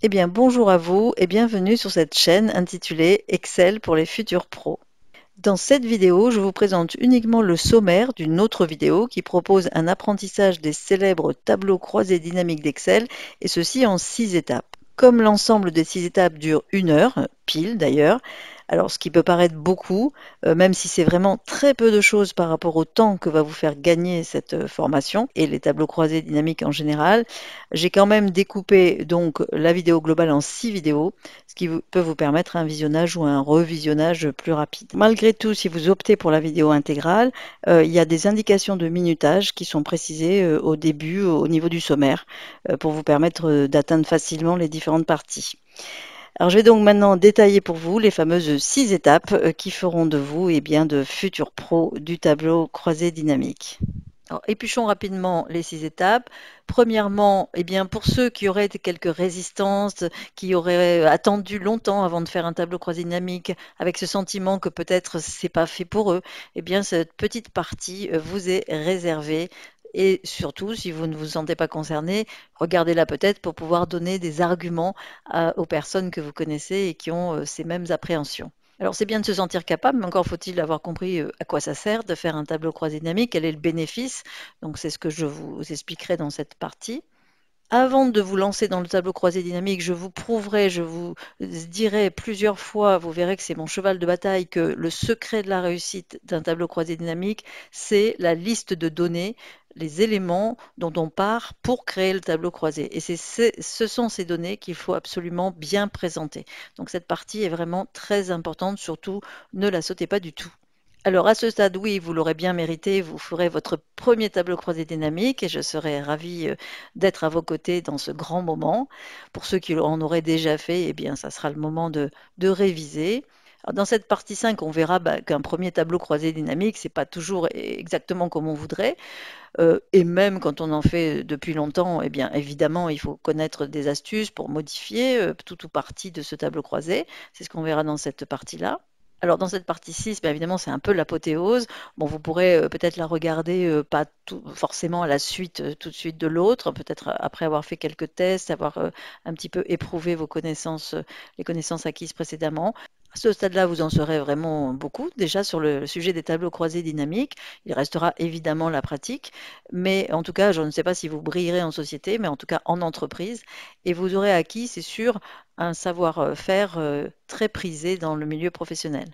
Eh bien, bonjour à vous et bienvenue sur cette chaîne intitulée Excel pour les futurs pros. Dans cette vidéo, je vous présente uniquement le sommaire d'une autre vidéo qui propose un apprentissage des célèbres tableaux croisés dynamiques d'Excel, et ceci en 6 étapes. Comme l'ensemble des 6 étapes dure 1 heure, pile d'ailleurs, alors ce qui peut paraître beaucoup, même si c'est vraiment très peu de choses par rapport au temps que va vous faire gagner cette formation et les tableaux croisés dynamiques en général, j'ai quand même découpé donc la vidéo globale en 6 vidéos, ce qui peut vous permettre un visionnage ou un revisionnage plus rapide. Malgré tout, si vous optez pour la vidéo intégrale, il y a des indications de minutage qui sont précisées au début, au niveau du sommaire, pour vous permettre d'atteindre facilement les différentes parties. Alors, je vais donc maintenant détailler pour vous les fameuses 6 étapes qui feront de vous bien, de futurs pros du tableau croisé dynamique. Alors, épluchons rapidement les 6 étapes. Premièrement, bien, pour ceux qui auraient quelques résistances, qui auraient attendu longtemps avant de faire un tableau croisé dynamique, avec ce sentiment que peut-être c'est pas fait pour eux, bien, cette petite partie vous est réservée. Et surtout, si vous ne vous sentez pas concerné, regardez-la peut-être pour pouvoir donner des arguments aux personnes que vous connaissez et qui ont ces mêmes appréhensions. Alors, c'est bien de se sentir capable, mais encore faut-il avoir compris à quoi ça sert de faire un tableau croisé dynamique, quel est le bénéfice. Donc, c'est ce que je vous expliquerai dans cette partie. Avant de vous lancer dans le tableau croisé dynamique, je vous prouverai, je vous dirai plusieurs fois, vous verrez que c'est mon cheval de bataille, que le secret de la réussite d'un tableau croisé dynamique, c'est la liste de données, les éléments dont on part pour créer le tableau croisé. Et ce sont ces données qu'il faut absolument bien présenter. Donc cette partie est vraiment très importante, surtout ne la sautez pas du tout. Alors à ce stade, oui, vous l'aurez bien mérité, vous ferez votre premier tableau croisé dynamique et je serai ravie d'être à vos côtés dans ce grand moment. Pour ceux qui en auraient déjà fait, bien, ça sera le moment de réviser. Alors, dans cette partie 5, on verra qu'un premier tableau croisé dynamique, c'est pas toujours exactement comme on voudrait. Et même quand on en fait depuis longtemps, bien, évidemment, il faut connaître des astuces pour modifier tout ou partie de ce tableau croisé. C'est ce qu'on verra dans cette partie-là. Alors dans cette partie 6, bien évidemment, c'est un peu l'apothéose. Bon, vous pourrez peut-être la regarder, pas forcément à la suite, tout de suite de l'autre, peut-être après avoir fait quelques tests, avoir un petit peu éprouvé vos connaissances, les connaissances acquises précédemment. À ce stade-là, vous en saurez vraiment beaucoup déjà sur le sujet des tableaux croisés dynamiques. Il restera évidemment la pratique, mais en tout cas, je ne sais pas si vous brillerez en société, mais en tout cas en entreprise, et vous aurez acquis, c'est sûr, un savoir-faire très prisé dans le milieu professionnel.